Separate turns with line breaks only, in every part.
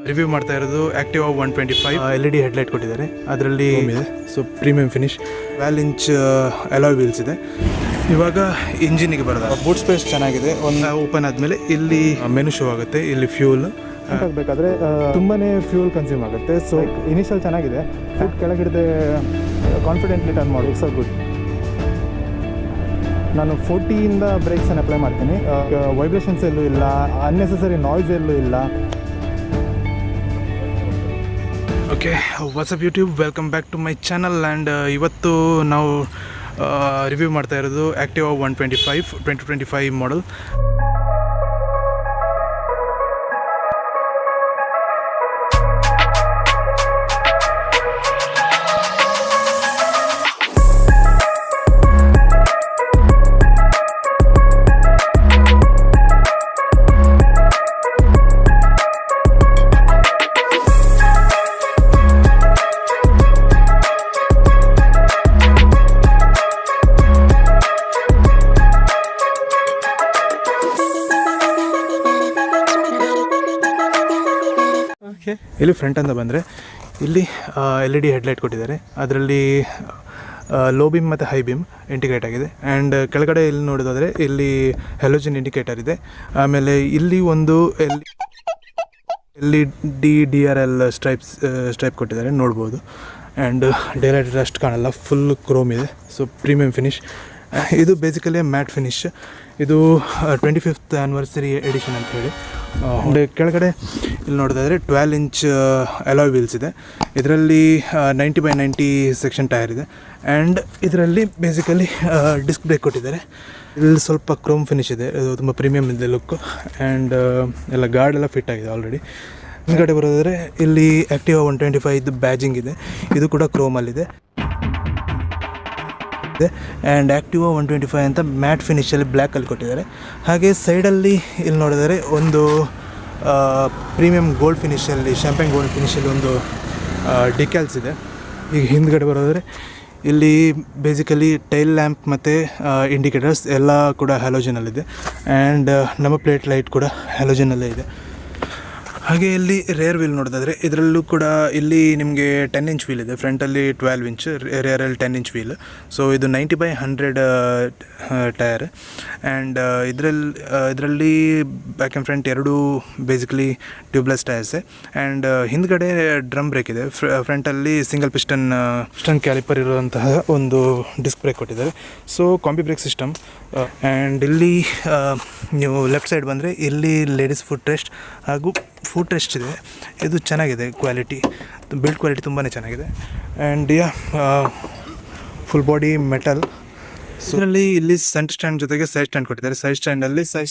Review ಮಾಡ್ತಾ ಇರೋದು Activa 125 LED headlight ಕೊಟ್ಟಿದ್ದಾರೆ. ಅದರಲ್ಲಿ ಇದೆ so premium finish 12 inch alloy wheels ಇದೆ. ಇವಾಗ ಇಂಜಿನಿಗೆ ಬರೋದು ಬೂಟ್ ಸ್ಪೇಸ್ ಚೆನ್ನಾಗಿದೆ. ಒಂದು ಓಪನ್ ಆದಮೇಲೆ ಇಲ್ಲಿ ಮೆನು ಶೋ ಆಗುತ್ತೆ. ಇಲ್ಲಿ ಫ್ಯೂಲ್
ಬೇಕಾದರೆ ತುಂಬಾ ಫ್ಯೂಲ್ ಕನ್ಸ್ಯೂಮ್ ಆಗುತ್ತೆ. ಸೊ ಇನಿಷಿಯಲ್ ಚೆನ್ನಾಗಿದೆ. ಫುಟ್ ಕೆಳಗಿಡದೆ ಕಾನ್ಫಿಡೆಂಟ್ಲಿ ಟರ್ನ್ ಮಾಡಿ. It's good. ನಾನು 40ಇಂದ ಬ್ರೇಕ್ಸನ್ನು ಅಪ್ಲೈ ಮಾಡ್ತೀನಿ. ವೈಬ್ರೇಷನ್ಸ್ ಎಲ್ಲೂ ಇಲ್ಲ, ಅನ್ನೆಸೆಸರಿ ನಾಯ್ಸ್ ಎಲ್ಲೂ ಇಲ್ಲ.
Okay, what's up YouTube, welcome back to my channel. And ಇವತ್ತು ನಾವು ರಿವ್ಯೂ ಮಾಡ್ತಾ ಇರೋದು ಆಕ್ಟಿವಾ 125 2025 ಮಾಡಲ್. ಇಲ್ಲಿ ಫ್ರಂಟ್ ಅಂತ ಬಂದರೆ ಇಲ್ಲಿ LED ಹೆಡ್ಲೈಟ್ ಕೊಟ್ಟಿದ್ದಾರೆ. ಅದರಲ್ಲಿ ಲೋ ಬೀಮ್ ಮತ್ತು ಹೈ ಬೀಮ್ ಇಂಟಿಗ್ರೇಟ್ ಆಗಿದೆ. ಆ್ಯಂಡ್ ಕೆಳಗಡೆ ಇಲ್ಲಿ ನೋಡೋದಾದರೆ ಇಲ್ಲಿ ಹೆಲೋಜನ್ ಇಂಡಿಕೇಟರ್ ಇದೆ. ಆಮೇಲೆ ಇಲ್ಲಿ ಒಂದು DRL ಸ್ಟ್ರೈಪ್ ಕೊಟ್ಟಿದ್ದಾರೆ, ನೋಡ್ಬೋದು. ಆ್ಯಂಡ್ ಡೇಲೈಟ್ ಅಷ್ಟು ಕಾಣಲ್ಲ, ಫುಲ್ ಕ್ರೋಮ್ ಇದೆ. So premium finish. ಇದು ಬೇಸಿಕಲಿ ಮ್ಯಾಟ್ ಫಿನಿಶ್. ಇದು 25th ಆ್ಯನಿವರ್ಸರಿ ಎಡಿಷನ್ ಅಂತ ಹೇಳಿ. ಕೆಳಗಡೆ ಇಲ್ಲಿ ನೋಡೋದಾದರೆ 12 ಇಂಚ್ ಅಲಾಯ್ ವೀಲ್ಸ್ ಇದೆ. ಇದರಲ್ಲಿ 90/90 ಸೆಕ್ಷನ್ ಟೈರ್ ಇದೆ. ಆ್ಯಂಡ್ ಇದರಲ್ಲಿ ಬೇಸಿಕಲಿ ಡಿಸ್ಕ್ ಬ್ರೇಕ್ ಕೊಟ್ಟಿದ್ದಾರೆ. ಇಲ್ಲಿ ಸ್ವಲ್ಪ ಕ್ರೋಮ್ ಫಿನಿಶ್ ಇದೆ. ಇದು ತುಂಬ ಪ್ರೀಮಿಯಮ್ ಇದೆ ಲುಕ್. ಆ್ಯಂಡ್ ಎಲ್ಲ ಗಾರ್ಡ್ ಎಲ್ಲ ಫಿಟ್ ಆಗಿದೆ ಆಲ್ರೆಡಿ. ಹಿಂದ್ಗಡೆ ಬರೋದಾದರೆ ಇಲ್ಲಿ ಆಕ್ಟಿವಾ 125 ಬ್ಯಾಜಿಂಗ್ ಇದೆ. ಇದು ಕೂಡ ಕ್ರೋಮಲ್ಲಿದೆ. ಆ್ಯಂಡ್ ಆಕ್ಟಿವಾ 125 ಅಂತ ಮ್ಯಾಟ್ ಫಿನಿಷಲ್ಲಿ ಬ್ಲ್ಯಾಕಲ್ಲಿ ಕೊಟ್ಟಿದ್ದಾರೆ. ಹಾಗೆ ಸೈಡಲ್ಲಿ ಇಲ್ಲಿ ನೋಡಿದರೆ ಒಂದು ಪ್ರೀಮಿಯಂ ಗೋಲ್ಡ್ ಫಿನಿಷಲ್ಲಿ, ಶ್ಯಾಂಪೈನ್ ಗೋಲ್ಡ್ ಫಿನಿಷಲ್ಲಿ ಒಂದು ಡಿಕ್ಯಾಲ್ಸ್ ಇದೆ. ಈಗ ಹಿಂದ್ಗಡೆ ಬರೋದಾದರೆ ಇಲ್ಲಿ ಬೇಸಿಕಲಿ ಟೈಲ್ ಲ್ಯಾಂಪ್ ಮತ್ತು ಇಂಡಿಕೇಟರ್ಸ್ ಎಲ್ಲ ಕೂಡ ಹ್ಯಾಲೋಜನಲ್ಲಿದೆ. ಆ್ಯಂಡ್ ನಮ್ಮ ಪ್ಲೇಟ್ ಲೈಟ್ ಕೂಡ ಹ್ಯಾಲೋಜನಲ್ಲೇ ಇದೆ. ಹಾಗೆ ಇಲ್ಲಿ ರೇರ್ ವೀಲ್ ನೋಡೋದಾದರೆ ಇದರಲ್ಲೂ ಕೂಡ ಇಲ್ಲಿ ನಿಮಗೆ 10 ಇಂಚ್ ವೀಲ್ ಇದೆ. ಫ್ರಂಟಲ್ಲಿ 12 ಇಂಚ್, ರೇರಲ್ಲಿ 10 ಇಂಚ್ ವೀಲ್. ಸೊ ಇದು 90/100 ಟೈರ್. ಆ್ಯಂಡ್ ಇದರಲ್ಲಿ ಬ್ಯಾಕ್ ಆ್ಯಂಡ್ ಫ್ರಂಟ್ ಎರಡೂ ಬೇಸಿಕಲಿ ಟ್ಯೂಬ್ಲೆಸ್ ಟೈರ್ಸೆ. ಆ್ಯಂಡ್ ಹಿಂದ್ಗಡೆ ಡ್ರಮ್ ಬ್ರೇಕ್ ಇದೆ. ಫ್ರಂಟಲ್ಲಿ ಸಿಂಗಲ್ ಪಿಸ್ಟನ್ ಕ್ಯಾಲಿಪರ್ ಇರುವಂತಹ ಒಂದು ಡಿಸ್ಕ್ ಬ್ರೇಕ್ ಕೊಟ್ಟಿದ್ದಾರೆ. So combi break system. And ಇಲ್ಲಿ ನೀವು ಲೆಫ್ಟ್ ಸೈಡ್ ಬಂದರೆ ಇಲ್ಲಿ ಲೇಡೀಸ್ ಫುಟ್ ರೆಸ್ಟ್ ಹಾಗೂ ಫುಟ್ ರೆಸ್ಟ್ ಇದೆ. ಇದು ಚೆನ್ನಾಗಿದೆ, ಕ್ವಾಲಿಟಿ, ಬಿಲ್ಡ್ ಕ್ವಾಲಿಟಿ ತುಂಬಾ ಚೆನ್ನಾಗಿದೆ. And full body metal. So ಇದರಲ್ಲಿ ಇಲ್ಲಿ ಸೆಂಟರ್ ಸ್ಟ್ಯಾಂಡ್ ಜೊತೆಗೆ ಸೈಡ್ ಸ್ಟ್ಯಾಂಡ್ ಕೊಟ್ಟಿದ್ದಾರೆ. Side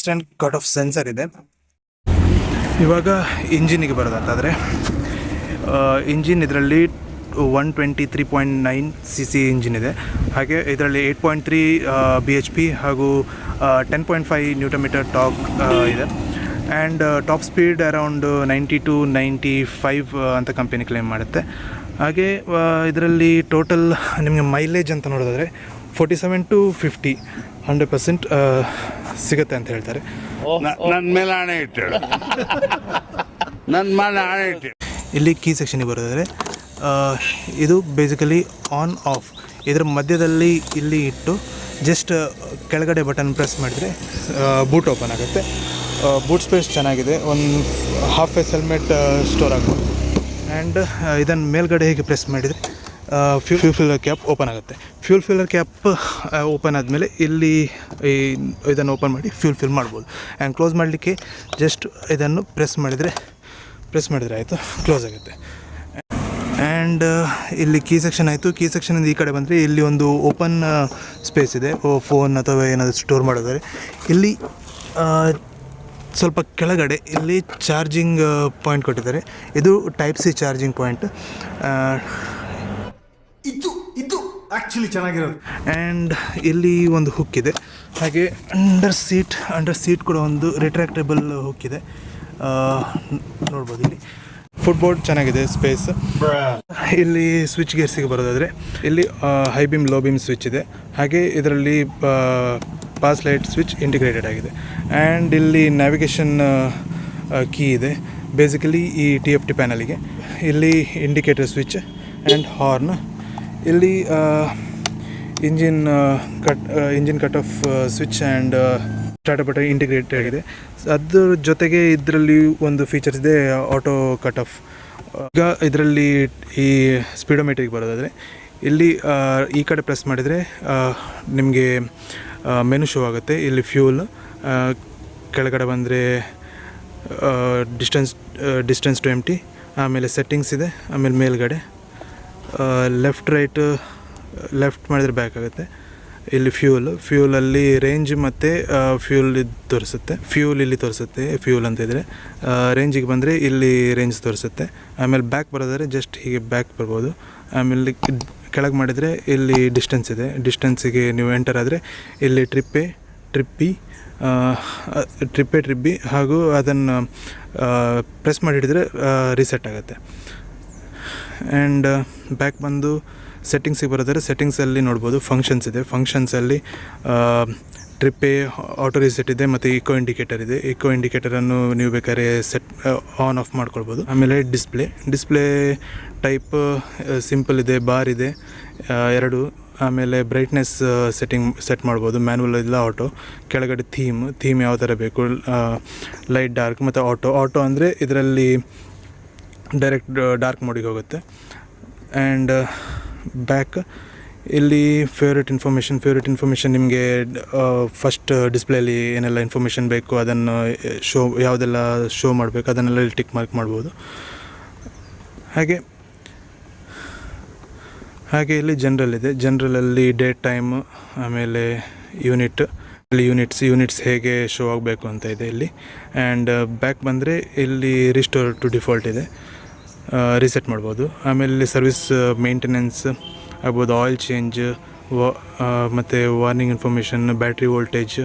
stand cut off sensor ಇದೆ. ಇವಾಗ ಇಂಜಿನಿಗೆ ಬರೋದಂತಾದರೆ ಇಂಜಿನ್ ಇದರಲ್ಲಿ 123.9 cc ಇಂಜಿನ್ ಇದೆ. ಹಾಗೆ ಇದರಲ್ಲಿ 8.3 bhp ಹಾಗೂ 10.5 Nm ಟಾರ್ಕ್ ಇದೆ. And top speed around 90 to 95 ಅಂತ ಕಂಪನಿ ಕ್ಲೇಮ್ ಮಾಡುತ್ತೆ. ಹಾಗೆ ಇದರಲ್ಲಿ ಟೋಟಲ್ ನಿಮಗೆ ಮೈಲೇಜ್ ಅಂತ ನೋಡೋದಾದರೆ 47 to 50 100% ಸಿಗುತ್ತೆ ಅಂತ ಹೇಳ್ತಾರೆ.
ನನ್ನ ಮೇಲೆ ಹಣೆ ಇಟ್ಟು
ಇಲ್ಲಿ ಕೀ ಸೆಕ್ಷನಿಗೆ ಬರೋದಾದರೆ ಇದು ಬೇಸಿಕಲಿ ಆನ್ ಆಫ್. ಇದರ ಮಧ್ಯದಲ್ಲಿ ಇಲ್ಲಿ ಇಟ್ಟು ಜಸ್ಟ್ ಕೆಳಗಡೆ ಬಟನ್ ಪ್ರೆಸ್ ಮಾಡಿದರೆ ಬೂಟ್ ಓಪನ್ ಆಗುತ್ತೆ. ಬೂಟ್ ಸ್ಪೇಸ್ ಚೆನ್ನಾಗಿದೆ. ಒಂದು ಹಾಫ್ ಫೇಸ್ ಹೆಲ್ಮೆಟ್ ಸ್ಟೋರ್ ಆಗ್ಬೋದು. ಆ್ಯಂಡ್ ಇದನ್ನು ಮೇಲ್ಗಡೆ ಹೇಗೆ ಪ್ರೆಸ್ ಮಾಡಿದರೆ ಫ್ಯೂಲ್ ಫಿಲ್ಲರ್ ಕ್ಯಾಪ್ ಓಪನ್ ಆಗುತ್ತೆ. ಫ್ಯೂಲ್ ಫಿಲ್ಲರ್ ಕ್ಯಾಪ್ ಓಪನ್ ಆದಮೇಲೆ ಇಲ್ಲಿ ಇದನ್ನು ಓಪನ್ ಮಾಡಿ ಫ್ಯೂಲ್ ಫಿಲ್ ಮಾಡ್ಬೋದು. ಆ್ಯಂಡ್ ಕ್ಲೋಸ್ ಮಾಡಲಿಕ್ಕೆ ಜಸ್ಟ್ ಇದನ್ನು ಪ್ರೆಸ್ ಮಾಡಿದರೆ ಆಯಿತು, ಕ್ಲೋಸ್ ಆಗುತ್ತೆ. ಆ್ಯಂಡ್ ಇಲ್ಲಿ ಕೀ ಸೆಕ್ಷನ್ ಆಯಿತು. ಕೀ ಸೆಕ್ಷನಿಂದ ಈ ಕಡೆ ಬಂದರೆ ಇಲ್ಲಿ ಒಂದು ಓಪನ್ ಸ್ಪೇಸ್ ಇದೆ. ಫೋನ್ ಅಥವಾ ಏನಾದರೂ ಸ್ಟೋರ್ ಮಾಡೋದಾದರೆ ಇಲ್ಲಿ ಸ್ವಲ್ಪ ಕೆಳಗಡೆ ಇಲ್ಲಿ ಚಾರ್ಜಿಂಗ್ ಪಾಯಿಂಟ್ ಕೊಟ್ಟಿದ್ದಾರೆ. ಇದು ಟೈಪ್ ಸಿ ಚಾರ್ಜಿಂಗ್ ಪಾಯಿಂಟ್.
ಇದು ಆ್ಯಕ್ಚುಲಿ ಚೆನ್ನಾಗಿರೋದು.
ಆ್ಯಂಡ್ ಇಲ್ಲಿ ಒಂದು ಹುಕ್ ಇದೆ. ಹಾಗೆ ಅಂಡರ್ ಸೀಟ್ ಕೂಡ ಒಂದು ರಿಟ್ರಾಕ್ಟೇಬಲ್ ಹುಕ್ ಇದೆ, ನೋಡ್ಬೋದು. ಇಲ್ಲಿ ಫುಟ್ಬೋರ್ಡ್ ಚೆನ್ನಾಗಿದೆ, ಸ್ಪೇಸ್. ಇಲ್ಲಿ ಸ್ವಿಚ್ ಗೇರ್ಸಿಗೆ ಬರೋದಾದರೆ ಇಲ್ಲಿ high beam low beam switch ಇದೆ. ಹಾಗೆ ಇದರಲ್ಲಿ ಪಾಸ್ ಲೈಟ್ ಸ್ವಿಚ್ ಇಂಟಿಗ್ರೇಟೆಡ್ ಆಗಿದೆ. ಆ್ಯಂಡ್ ಇಲ್ಲಿ ನ್ಯಾವಿಗೇಷನ್ ಕೀ ಇದೆ. ಬೇಸಿಕಲಿ ಈ TFT ಪ್ಯಾನಲಿಗೆ. ಇಲ್ಲಿ ಇಂಡಿಕೇಟರ್ ಸ್ವಿಚ್ ಆ್ಯಂಡ್ ಹಾರ್ನ್. ಇಲ್ಲಿ engine cut off switch and starter button integrated ಆಗಿದೆ. ಅದ್ರ ಜೊತೆಗೆ ಇದರಲ್ಲಿ ಒಂದು ಫೀಚರ್ಸ್ ಇದೆ, ಆಟೋ ಕಟ್ ಆಫ್. ಈಗ ಇದರಲ್ಲಿ ಈ ಸ್ಪೀಡೋಮೀಟ್ರಿಗೆ ಬರೋದಾದರೆ ಇಲ್ಲಿ ಈ ಕಡೆ ಪ್ರೆಸ್ ಮಾಡಿದರೆ ನಿಮಗೆ ಮೆನು ಶೋ ಆಗುತ್ತೆ. ಇಲ್ಲಿ ಫ್ಯೂಲ್, ಕೆಳಗಡೆ ಬಂದರೆ ಡಿಸ್ಟೆನ್ಸ್ ಟು ಎಂಟಿ, ಆಮೇಲೆ ಸೆಟ್ಟಿಂಗ್ಸ್ ಇದೆ, ಆಮೇಲೆ ಮೇಲ್ಗಡೆ ಲೆಫ್ಟ್ ಮಾಡಿದರೆ ಬ್ಯಾಕ್ ಆಗುತ್ತೆ. ಇಲ್ಲಿ ಫ್ಯೂಲಲ್ಲಿ ರೇಂಜ್ ಮತ್ತು ಫ್ಯೂಲ್ ಇದು ತೋರಿಸುತ್ತೆ. ಫ್ಯೂಲ್ ಇಲ್ಲಿ ತೋರಿಸುತ್ತೆ, ಫ್ಯೂಲ್ ಅಂತ ಇದ್ದರೆ. ರೇಂಜಿಗೆ ಬಂದರೆ ಇಲ್ಲಿ ರೇಂಜ್ ತೋರಿಸುತ್ತೆ. ಆಮೇಲೆ ಬ್ಯಾಕ್ ಬರೋದಾದರೆ ಜಸ್ಟ್ ಹೀಗೆ ಬ್ಯಾಕ್ ಬರ್ಬೋದು. ಆಮೇಲೆ ಕೆಳಗೆ ಮಾಡಿದರೆ ಇಲ್ಲಿ ಡಿಸ್ಟೆನ್ಸ್ ಇದೆ. ಡಿಸ್ಟೆನ್ಸಿಗೆ ನೀವು ಎಂಟರ್ ಆದರೆ ಇಲ್ಲಿ ಟ್ರಿಪ್ ಬಿ ಹಾಗೂ ಅದನ್ನು ಪ್ರೆಸ್ ಮಾಡಿ ಹಿಡಿದ್ರೆ ರೀಸೆಟ್ ಆಗುತ್ತೆ. ಆ್ಯಂಡ್ ಬ್ಯಾಕ್ ಬಂದು ಸೆಟ್ಟಿಂಗ್ಸಿಗೆ ಬರೋದಾದ್ರೆ ಸೆಟ್ಟಿಂಗ್ಸಲ್ಲಿ ನೋಡ್ಬೋದು ಫಂಕ್ಷನ್ಸ್ ಇದೆ. ಫಂಕ್ಷನ್ಸಲ್ಲಿ ಟ್ರಿಪ್ ಎ, ಆಟೋ ರೀಸೆಟ್ ಇದೆ ಮತ್ತು ಇಕೋ ಇಂಡಿಕೇಟರ್ ಇದೆ. ಇಕೋ ಇಂಡಿಕೇಟರನ್ನು ನೀವು ಬೇಕಾದ್ರೆ ಆನ್ ಆಫ್ ಮಾಡ್ಕೊಳ್ಬೋದು. ಆಮೇಲೆ ಡಿಸ್ಪ್ಲೇ ಟೈಪ್ ಸಿಂಪಲ್ ಇದೆ, ಬಾರ್ ಇದೆ 2. ಆಮೇಲೆ ಬ್ರೈಟ್ನೆಸ್ ಸೆಟ್ ಮಾಡ್ಬೋದು, ಮ್ಯಾನ್ಯಲ್ ಇಲ್ಲ ಆಟೋ. ಕೆಳಗಡೆ ಥೀಮ್ ಯಾವ ಥರ ಬೇಕು, ಲೈಟ್, ಡಾರ್ಕ್ ಮತ್ತು ಆಟೋ ಅಂದರೆ ಇದರಲ್ಲಿ ಡೈರೆಕ್ಟ್ ಡಾರ್ಕ್ ಮೋಡಿಗೆ ಹೋಗುತ್ತೆ. ಆ್ಯಂಡ್ ಬ್ಯಾಕ್ ಇಲ್ಲಿ ಫೇವ್ರೇಟ್ ಇನ್ಫಾರ್ಮೇಷನ್ ನಿಮಗೆ ಫಸ್ಟ್ ಡಿಸ್ಪ್ಲೇಲಿ ಏನೆಲ್ಲ ಇನ್ಫಾರ್ಮೇಷನ್ ಬೇಕು ಅದನ್ನು ಯಾವುದೆಲ್ಲ ಶೋ ಮಾಡಬೇಕು ಅದನ್ನೆಲ್ಲ ಇಲ್ಲಿ ಟಿಕ್ ಮಾರ್ಕ್ ಮಾಡ್ಬೋದು. ಹಾಗೆ ಇಲ್ಲಿ ಜನರಲ್ ಇದೆ. ಜನರಲಲ್ಲಿ ಡೇಟ್ ಟೈಮ್, ಆಮೇಲೆ ಯೂನಿಟ್ಸ್ ಹೇಗೆ ಶೋ ಆಗಬೇಕು ಅಂತ ಇದೆ ಇಲ್ಲಿ. ಆ್ಯಂಡ್ ಬ್ಯಾಕ್ ಬಂದರೆ ಇಲ್ಲಿ ರಿಸ್ಟೋರ್ ಟು ಡಿಫಾಲ್ಟ್ ಇದೆ, ರೀಸೆಟ್ ಮಾಡ್ಬೋದು. ಆಮೇಲೆ ಇಲ್ಲಿ ಸರ್ವಿಸ್ ಮೇಂಟೆನೆನ್ಸ್ ಆಗ್ಬೋದು, ಆಯಿಲ್ ಚೇಂಜ್ ಮತ್ತು ವಾರ್ನಿಂಗ್ ಇನ್ಫಾರ್ಮೇಷನ್, ಬ್ಯಾಟ್ರಿ ವೋಲ್ಟೇಜ್.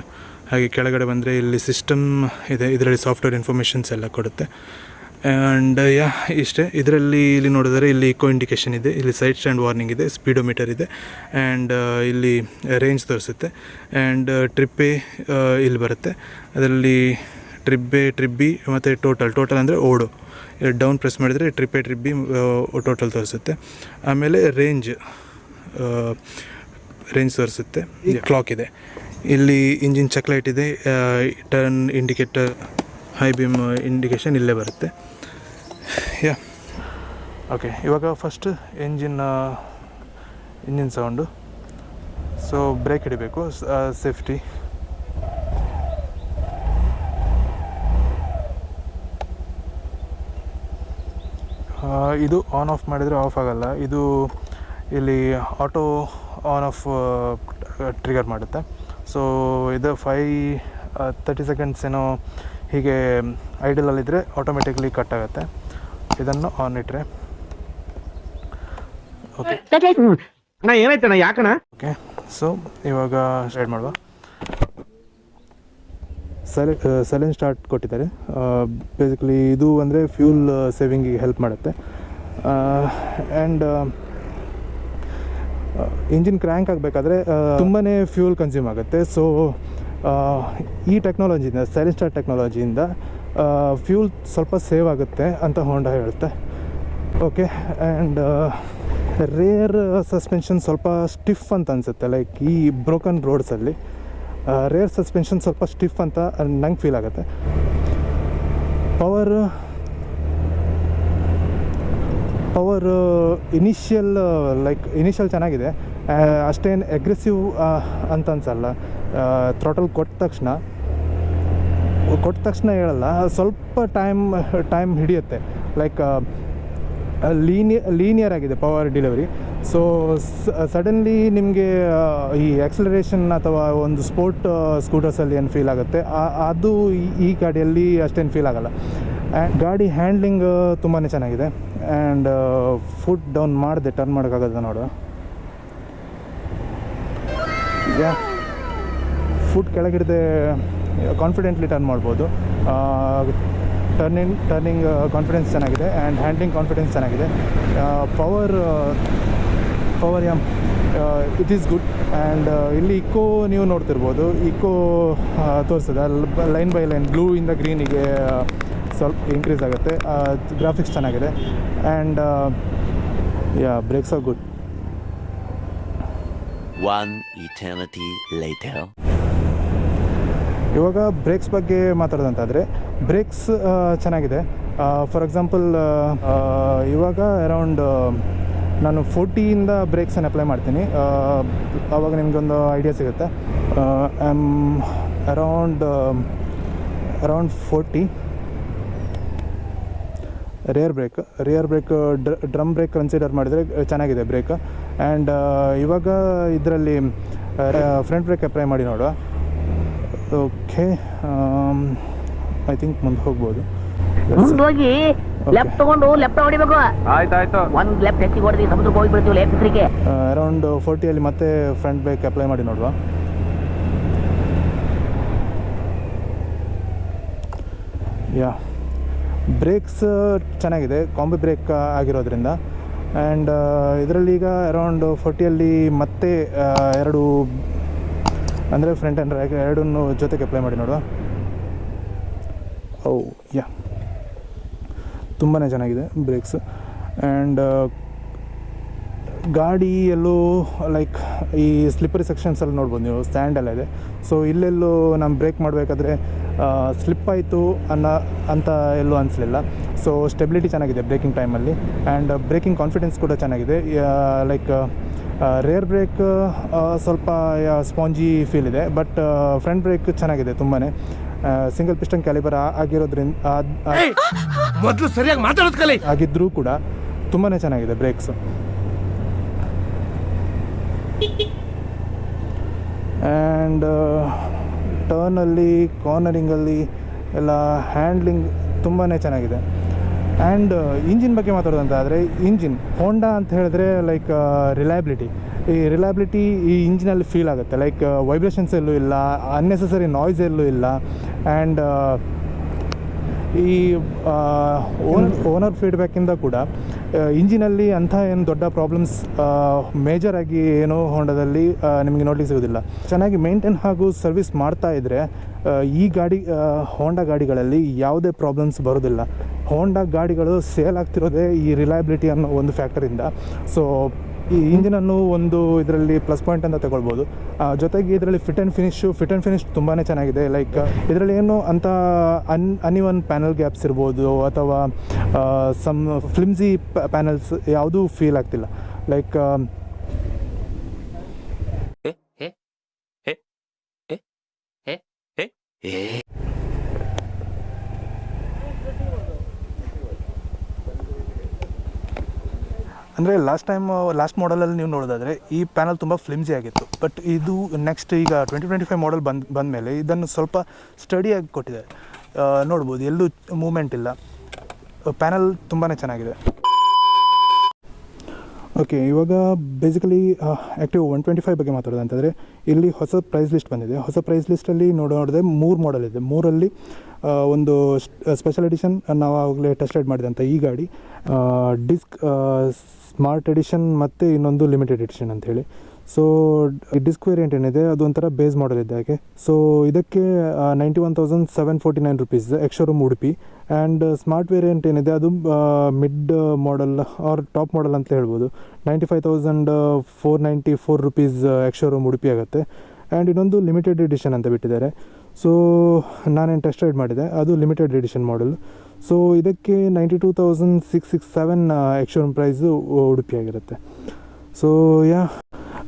ಹಾಗೆ ಕೆಳಗಡೆ ಬಂದರೆ ಇಲ್ಲಿ ಸಿಸ್ಟಮ್ ಇದೆ, ಇದರಲ್ಲಿ ಸಾಫ್ಟ್ವೇರ್ ಇನ್ಫಾರ್ಮೇಷನ್ಸ್ ಎಲ್ಲ ಕೊಡುತ್ತೆ. ಆ್ಯಂಡ್ ಇಷ್ಟೇ. ಇಲ್ಲಿ ನೋಡಿದರೆ ಇಲ್ಲಿ ಇಕೋ ಇಂಡಿಕೇಷನ್ ಇದೆ, ಇಲ್ಲಿ ಸೈಡ್ ಸ್ಟ್ಯಾಂಡ್ ವಾರ್ನಿಂಗ್ ಇದೆ, ಸ್ಪೀಡೋಮೀಟರ್ ಇದೆ, ಆ್ಯಂಡ್ ಇಲ್ಲಿ ರೇಂಜ್ ತೋರಿಸುತ್ತೆ. ಆ್ಯಂಡ್ ಟ್ರಿಪ್ ಎ ಇಲ್ಲಿ ಬರುತ್ತೆ, ಅದರಲ್ಲಿ ಟ್ರಿಪ್ ಬಿ ಮತ್ತು ಟೋಟಲ್ ಅಂದರೆ ಓಡು. ಡೌನ್ ಪ್ರೆಸ್ ಮಾಡಿದರೆ ಟ್ರಿಪ್ ಬಿ ಟೋಟಲ್ ತೋರಿಸುತ್ತೆ. ಆಮೇಲೆ ರೇಂಜ್ ತೋರಿಸುತ್ತೆ. ಕ್ಲಾಕ್ ಇದೆ, ಇಲ್ಲಿ ಇಂಜಿನ್ ಚೆಕ್ ಲೈಟ್ ಇದೆ, turn indicator, high beam indication ಇಲ್ಲೇ ಬರುತ್ತೆ. ಓಕೆ, ಇವಾಗ first engine sound. So brake ಹಿಡಿಬೇಕು, ಸೇಫ್ಟಿ. ಇದು ಆನ್ ಆಫ್ ಮಾಡಿದರೆ ಆಫ್ ಆಗೋಲ್ಲ, ಇದು ಇಲ್ಲಿ ಆಟೋ ಆನ್ ಆಫ್ ಟ್ರಿಗರ್ ಮಾಡುತ್ತೆ. ಸೊ ಇದು 30 ಸೆಕೆಂಡ್ಸ್ ಏನೋ ಹೀಗೆ ಐಡಲಲ್ಲಿದ್ದರೆ ಆಟೋಮೆಟಿಕ್ಲಿ ಕಟ್ ಆಗುತ್ತೆ. ಇದನ್ನು ಆನ್ ಇಟ್ಟರೆ ಓಕೆ.
ಏನಾಯ್ತಣ್ಣ, ಯಾಕಣ್ಣ?
ಓಕೆ, ಸೊ ಇವಾಗ ಸ್ಟಾರ್ಟ್ ಮಾಡುವ. ಸೈಲೆಂಟ್ ಸ್ಟಾರ್ಟ್ ಕೊಟ್ಟಿದ್ದಾರೆ. ಬೇಸಿಕಲಿ ಇದು ಅಂದರೆ ಫ್ಯೂಲ್ ಸೇವಿಂಗಿಗೆ ಹೆಲ್ಪ್ ಮಾಡುತ್ತೆ. ಆ್ಯಂಡ್ ಇಂಜಿನ್ ಕ್ರ್ಯಾಂಕ್ ಆಗಬೇಕಾದ್ರೆ ತುಂಬಾ ಫ್ಯೂಲ್ ಕನ್ಸ್ಯೂಮ್ ಆಗುತ್ತೆ. ಸೊ ಈ ಟೆಕ್ನಾಲಜಿಯಿಂದ, ಸೈಲೆಂಟ್ ಸ್ಟಾರ್ಟ್ ಟೆಕ್ನಾಲಜಿಯಿಂದ ಫ್ಯೂಲ್ ಸ್ವಲ್ಪ ಸೇವ್ ಆಗುತ್ತೆ ಅಂತ ಹೋಂಡಾ ಹೇಳುತ್ತೆ. ಓಕೆ, ಆ್ಯಂಡ್ ರೇರ್ ಸಸ್ಪೆನ್ಷನ್ ಸ್ವಲ್ಪ ಸ್ಟಿಫ್ ಅಂತ ಅನಿಸುತ್ತೆ. ಲೈಕ್ ಈ ಬ್ರೋಕನ್ ರೋಡ್ಸಲ್ಲಿ ರೇರ್ ಸಸ್ಪೆನ್ಷನ್ ಸ್ವಲ್ಪ ಸ್ಟಿಫ್ ಅಂತ ನಂಗೆ ಫೀಲ್ ಆಗುತ್ತೆ. ಪವರ್ ಇನಿಷಿಯಲ್ ಚೆನ್ನಾಗಿದೆ, ಅಷ್ಟೇನು ಅಗ್ರೆಸಿವ್ ಅಂತ ಅನ್ಸಲ್ಲ. ಥ್ರಾಟಲ್ ಕೊಟ್ಟ ತಕ್ಷಣ ಹೇಳಲ್ಲ, ಸ್ವಲ್ಪ ಟೈಮ್ ಹಿಡಿಯುತ್ತೆ. ಲೈಕ್ ಲೀನಿಯರ್ ಆಗಿದೆ ಪವರ್ ಡೆಲಿವರಿ. ಸೊ ಸಡನ್ಲಿ ನಿಮಗೆ ಈ ಆಕ್ಸಲರೇಷನ್ ಅಥವಾ ಒಂದು ಸ್ಕೂಟರ್ಸಲ್ಲಿ ಏನು ಫೀಲ್ ಆಗುತ್ತೆ ಅದು ಈ ಗಾಡಿಯಲ್ಲಿ ಅಷ್ಟೇನು ಫೀಲ್ ಆಗೋಲ್ಲ. ಆ್ಯಂಡ್ ಗಾಡಿ ಹ್ಯಾಂಡ್ಲಿಂಗ್ ತುಂಬಾ ಚೆನ್ನಾಗಿದೆ. ಆ್ಯಂಡ್ ಫುಟ್ ಡೌನ್ ಮಾಡಿದೆ, ಟರ್ನ್ ಮಾಡೋಕ್ಕಾಗೋದು ನೋಡು. ಫುಟ್ ಕೆಳಗಿಡದೆ ಕಾನ್ಫಿಡೆಂಟ್ಲಿ ಟರ್ನ್ ಮಾಡ್ಬೋದು. ಟರ್ನಿಂಗ್ ಕಾನ್ಫಿಡೆನ್ಸ್ ಚೆನ್ನಾಗಿದೆ ಆ್ಯಂಡ್ ಹ್ಯಾಂಡ್ಲಿಂಗ್ ಕಾನ್ಫಿಡೆನ್ಸ್ ಚೆನ್ನಾಗಿದೆ. Power it is good. And ಇಲ್ಲಿ ಇಕೋ ನೀವು ನೋಡ್ತಿರ್ಬೋದು, ಇಕೋ ತೋರಿಸ್ತದೆ ಲೈನ್ ಬೈ ಲೈನ್, ಬ್ಲೂ ಇಂದ ಗ್ರೀನಿಗೆ
ಸ್ವಲ್ಪ ಇನ್ಕ್ರೀಸ್ ಆಗುತ್ತೆ. ಗ್ರಾಫಿಕ್ಸ್ ಚೆನ್ನಾಗಿದೆ and brakes are good.
One eternity later.
ಇವಾಗ ಬ್ರೇಕ್ಸ್ ಬಗ್ಗೆ ಮಾತಾಡೋದಂತಾದರೆ ಬ್ರೇಕ್ಸ್ ಚೆನ್ನಾಗಿದೆ. ಫಾರ್ ಎಕ್ಸಾಂಪಲ್ ಇವಾಗ ಅರೌಂಡ್ ನಾನು 40ಇಂದ ಬ್ರೇಕ್ಸನ್ನು ಅಪ್ಲೈ ಮಾಡ್ತೀನಿ. ಆವಾಗ ನಿಮಗೊಂದು ಐಡಿಯಾ ಸಿಗುತ್ತೆ. I am around 40. Rear brake drum brake consider ಮಾಡಿದರೆ ಚೆನ್ನಾಗಿದೆ ಬ್ರೇಕ್. ಆ್ಯಂಡ್ ಇವಾಗ ಇದರಲ್ಲಿ ಫ್ರಂಟ್ ಬ್ರೇಕ್ ಅಪ್ಲೈ ಮಾಡಿ ನೋಡುವ. ಓಕೆ, ಐ ಥಿಂಕ್ ಮುಂದೆ ಹೋಗ್ಬೋದು.
ಮುಂದೋಗಿ ಲೆಫ್ಟ್ ತಗೊಂಡು ಲೆಫ್ಟ್ ಹೊಡಿಬೇಕು.
ಆಯ್ತಾಯ್ತು.
ಒಂದು ಲೆಫ್ಟ್ ಹೆಚ್ಚಿಗೆ ಹೊಡೆದು ಸಮುದ್ರಕ್ಕೆ ಹೋಗ್ಬಿಡ್ತೀವಿ ಲೆಫ್ಟ್ ಹೆಸರಿಗೆ.
ಅರೌಂಡ್ 40ಅಲ್ಲಿ ಮತ್ತೆ ಫ್ರಂಟ್ ಬ್ರೇಕ್ ಅಪ್ಲೈ ಮಾಡಿ ನೋಡುವ. ಬ್ರೇಕ್ಸ್ ಚೆನ್ನಾಗಿದೆ, ಕಾಂಬಿ ಬ್ರೇಕ್ ಆಗಿರೋದ್ರಿಂದ. ಆ್ಯಂಡ್ ಇದರಲ್ಲಿ ಈಗ ಅರೌಂಡ್ 40ಅಲ್ಲಿ ಮತ್ತೆ ಎರಡು ಅಂದರೆ ಫ್ರಂಟ್ ಆ್ಯಂಡ್ ಬ್ಯಾಕ್ ಎರಡನ್ನೂ ಜೊತೆಗೆ ಅಪ್ಲೈ ಮಾಡಿ ನೋಡುವ. ತುಂಬಾ ಚೆನ್ನಾಗಿದೆ ಬ್ರೇಕ್ಸ್. ಆ್ಯಂಡ್ ಗಾಡಿ ಎಲ್ಲೋ ಲೈಕ್ ಈ ಸ್ಲಿಪ್ಪರಿ ಸೆಕ್ಷನ್ಸಲ್ಲಿ ನೋಡ್ಬೋದು ನೀವು, ಸ್ಟ್ಯಾಂಡೆಲ್ಲ ಇದೆ. ಸೊ ಇಲ್ಲೆಲ್ಲೂ ನಾನು ಬ್ರೇಕ್ ಮಾಡಬೇಕಾದ್ರೆ ಸ್ಲಿಪ್ ಆಯಿತು ಅಂತ ಎಲ್ಲೂ ಅನಿಸಲಿಲ್ಲ. ಸೊ ಸ್ಟೆಬಿಲಿಟಿ ಚೆನ್ನಾಗಿದೆ ಬ್ರೇಕಿಂಗ್ ಟೈಮಲ್ಲಿ. ಆ್ಯಂಡ್ ಬ್ರೇಕಿಂಗ್ ಕಾನ್ಫಿಡೆನ್ಸ್ ಕೂಡ ಚೆನ್ನಾಗಿದೆ. ಲೈಕ್ ರೇರ್ ಬ್ರೇಕ್ ಸ್ವಲ್ಪ ಸ್ಪಾಂಜಿ ಫೀಲ್ ಇದೆ, ಬಟ್ ಫ್ರಂಟ್ ಬ್ರೇಕ್ ಚೆನ್ನಾಗಿದೆ ತುಂಬಾ. ಸಿಂಗಲ್ ಪಿಸ್ಟನ್ ಕ್ಯಾಲಿಬರ್ ಆಗಿರೋದ್ರಿಂದ
ಮೊದಲು ಸರಿಯಾಗಿ ಮಾತಾಡೋದು ಕಲಿ
ಆಗಿದ್ದರೂ ಕೂಡ ತುಂಬಾ ಚೆನ್ನಾಗಿದೆ ಬ್ರೇಕ್ಸ್. ಆ್ಯಂಡ್ ಟರ್ನಲ್ಲಿ ಕಾರ್ನರಿಂಗಲ್ಲಿ ಎಲ್ಲ ಹ್ಯಾಂಡ್ಲಿಂಗ್ ತುಂಬಾ ಚೆನ್ನಾಗಿದೆ. ಆ್ಯಂಡ್ ಇಂಜಿನ್ ಬಗ್ಗೆ ಮಾತಾಡೋದಂತಾದರೆ ಇಂಜಿನ್ ಹೋಂಡಾ ಅಂತ ಹೇಳಿದ್ರೆ ಲೈಕ್ ರಿಲಯಬಿಲಿಟಿ. ಈ ರಿಲಯಬಿಲಿಟಿ ಈ ಇಂಜಿನಲ್ಲಿ ಫೀಲ್ ಆಗುತ್ತೆ. ಲೈಕ್ ವೈಬ್ರೇಷನ್ಸ್ ಎಲ್ಲೂ ಇಲ್ಲ, ಅನ್ನೆಸೆಸರಿ ನಾಯ್ಸ್ ಎಲ್ಲೂ ಇಲ್ಲ. ಆ್ಯಂಡ್ ಈ ಓನರ್ ಫೀಡ್ಬ್ಯಾಕಿಂದ ಕೂಡ ಇಂಜಿನಲ್ಲಿ ಅಂಥ ಏನು ದೊಡ್ಡ ಪ್ರಾಬ್ಲಮ್ಸ್ ಮೇಜರಾಗಿ ಏನೋ ಹೋಂಡಾದಲ್ಲಿ ನಿಮಗೆ ನೋಡಲಿಕ್ಕೆ ಸಿಗೋದಿಲ್ಲ. ಚೆನ್ನಾಗಿ ಮೇಂಟೈನ್ ಹಾಗೂ ಸರ್ವಿಸ್ ಮಾಡ್ತಾ ಇದ್ದರೆ ಈ ಹೋಂಡಾ ಗಾಡಿಗಳಲ್ಲಿ ಯಾವುದೇ ಪ್ರಾಬ್ಲಮ್ಸ್ ಬರೋದಿಲ್ಲ. ಹೋಂಡಾ ಗಾಡಿಗಳು ಸೇಲ್ ಆಗ್ತಿರೋದೇ ಈ ರಿಲಯಬಿಲಿಟಿ ಅನ್ನೋ ಒಂದು ಫ್ಯಾಕ್ಟರಿಂದ. ಸೊ ಈ ಇಂಜಿನನ್ನು ಒಂದು ಇದರಲ್ಲಿ ಪ್ಲಸ್ ಪಾಯಿಂಟ್ ಅಂತ ತಗೊಳ್ಬೋದು. ಜೊತೆಗೆ ಇದರಲ್ಲಿ ಫಿಟ್ ಆ್ಯಂಡ್ ಫಿನಿಶ್ ತುಂಬಾ ಚೆನ್ನಾಗಿದೆ. ಲೈಕ್ ಇದರಲ್ಲಿ ಏನು ಅಂತ ಅನ್ಇವನ್ ಪ್ಯಾನಲ್ ಗ್ಯಾಪ್ಸ್ ಇರ್ಬೋದು ಅಥವಾ ಸಮ್ ಫ್ಲಿಮ್ಸಿ ಪ್ಯಾನಲ್ಸ್ ಯಾವುದೂ ಫೀಲ್ ಆಗ್ತಿಲ್ಲ. ಲೈಕ್ ಅಂದರೆ ಲಾಸ್ಟ್ ಮಾಡಲಲ್ಲಿ ನೀವು ನೋಡೋದಾದರೆ ಈ ಪ್ಯಾನಲ್ ತುಂಬ ಫ್ಲಿಮ್ಸಿ ಆಗಿತ್ತು. ಬಟ್ ಇದು ನೆಕ್ಸ್ಟ್ ಈಗ 2025 ಮಾಡಲ್ ಬಂದ ಮೇಲೆ ಇದನ್ನು ಸ್ವಲ್ಪ ಸ್ಟಡಿಯಾಗಿ ಕೊಟ್ಟಿದ್ದಾರೆ. ನೋಡ್ಬೋದು, ಎಲ್ಲೂ ಮೂಮೆಂಟ್ ಇಲ್ಲ. ಪ್ಯಾನಲ್ ತುಂಬಾ ಚೆನ್ನಾಗಿದೆ. ಓಕೆ, ಇವಾಗ ಬೇಸಿಕಲಿ ಆ್ಯಕ್ಟಿವ್ 125 ಬಗ್ಗೆ ಮಾತಾಡೋದಂತಂದರೆ ಇಲ್ಲಿ ಹೊಸ ಪ್ರೈಸ್ ಲಿಸ್ಟ್ ಬಂದಿದೆ. ಹೊಸ ಪ್ರೈಸ್ ಲಿಸ್ಟಲ್ಲಿ ನೋಡಿದ್ರೆ 3 ಮಾಡಲ್ ಇದೆ. 3ರಲ್ಲಿ ಒಂದು ಸ್ಪೆಷಲ್ ಎಡಿಷನ್ ನಾವು ಆವಾಗಲೇ ಟೆಸ್ಟ್ ರೈಡ್ ಮಾಡಿದಂಥ ಈ ಗಾಡಿ, ಡಿಸ್ಕ್ ಸ್ಮಾರ್ಟ್ ಎಡಿಷನ್ ಮತ್ತು ಇನ್ನೊಂದು ಲಿಮಿಟೆಡ್ ಎಡಿಷನ್ ಅಂಥೇಳಿ. ಸೊ ಡಿಸ್ಕ್ ವೇರಿಯಂಟ್ ಏನಿದೆ ಅದು ಒಂಥರ ಬೇಸ್ ಮಾಡಲ್ ಇದ್ದಾಗೆ. ಸೊ ಇದಕ್ಕೆ 91,749 rupees X-showroom Udupi. And smart variant ಏನಿದೆ ಅದು ಮಿಡ್ ಮಾಡಲ್ ಆರ್ ಟಾಪ್ ಮಾಡಲ್ ಅಂತ ಹೇಳ್ಬೋದು. 95,494 ರುಪೀಸ್ ಎಕ್ಸ್-ಶೋರೂಮ್ ಉಡುಪಿ ಆಗುತ್ತೆ. ಆ್ಯಂಡ್ ಇನ್ನೊಂದು ಲಿಮಿಟೆಡ್ ಎಡಿಷನ್ ಅಂತ ಬಿಟ್ಟಿದ್ದಾರೆ. ಸೊ ನಾನೇನು ಟೆಸ್ಟ್ ರೈಡ್ ಮಾಡಿದೆ ಅದು ಲಿಮಿಟೆಡ್ ಎಡಿಷನ್ ಮಾಡಲ್. ಸೊ ಇದಕ್ಕೆ 92,667 ಎಕ್ಸ್-ಶೋರೂಮ್ ಪ್ರೈಸು ಉಡುಪಿ ಆಗಿರುತ್ತೆ. ಸೊ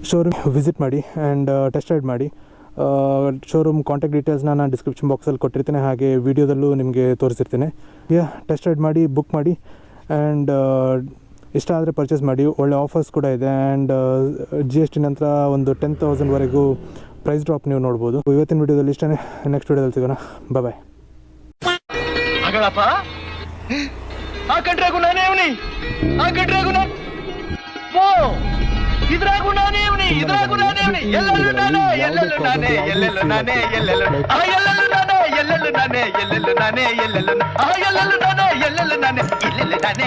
ಶೋರೂಮ್ ವಿಸಿಟ್ ಮಾಡಿ ಆ್ಯಂಡ್ ಟೆಸ್ಟ್ ರೈಡ್ ಮಾಡಿ. ಶೋರೂಮ್ ಕಾಂಟ್ಯಾಕ್ಟ್ ಡೀಟೇಲ್ಸ್ನ ನಾನು ಡಿಸ್ಕ್ರಿಪ್ಷನ್ ಬಾಕ್ಸಲ್ಲಿ ಕೊಟ್ಟಿರ್ತೀನಿ, ಹಾಗೆ ವೀಡಿಯೋದಲ್ಲೂ ನಿಮಗೆ ತೋರಿಸಿರ್ತೀನಿ. ಟೆಸ್ಟ್ ರೈಡ್ ಮಾಡಿ, ಬುಕ್ ಮಾಡಿ ಆ್ಯಂಡ್ ಇಷ್ಟ ಆದರೆ ಪರ್ಚೇಸ್ ಮಾಡಿ. ಒಳ್ಳೆ ಆಫರ್ಸ್ ಕೂಡ ಇದೆ. ಆ್ಯಂಡ್ GST ನಂತರ ಒಂದು 10,000ವರೆಗೂ ಪ್ರೈಸ್ ಡ್ರಾಪ್ ನೀವು ನೋಡ್ಬೋದು. ಇವತ್ತಿನ ವೀಡಿಯೋದಲ್ಲಿ ಇಷ್ಟೇ. ನೆಕ್ಸ್ಟ್ ವೀಡಿಯೋದಲ್ಲಿ ಸಿಗೋಣ. ಬಾಯ್.
ಇದ್ರಾಗೂ ನಾನೇ ಇವನಿ, ಇದ್ರಾಗೂ ನಾನೇ ಇವನಿ, ಎಲ್ಲೆಲ್ಲೂ ನಾನೇ, ಎಲ್ಲೆಲ್ಲೂ ನಾನೇ, ಎಲ್ಲೆಲ್ಲೂ ನಾನೇ, ಎಲ್ಲೆಲ್ಲೂ ಎಲ್ಲೆಲ್ಲೂ ನಾನೇ, ಎಲ್ಲೆಲ್ಲೂ ನಾನೇ, ಎಲ್ಲೆಲ್ಲೂ ನಾನೇ, ಎಲ್ಲೆಲ್ಲೂ ಎಲ್ಲೆಲ್ಲೂ ನಾನೇ, ಎಲ್ಲೆಲ್ಲೂ ನಾನೇ, ಎಲ್ಲೆಲ್ಲೂ ನಾನೇ,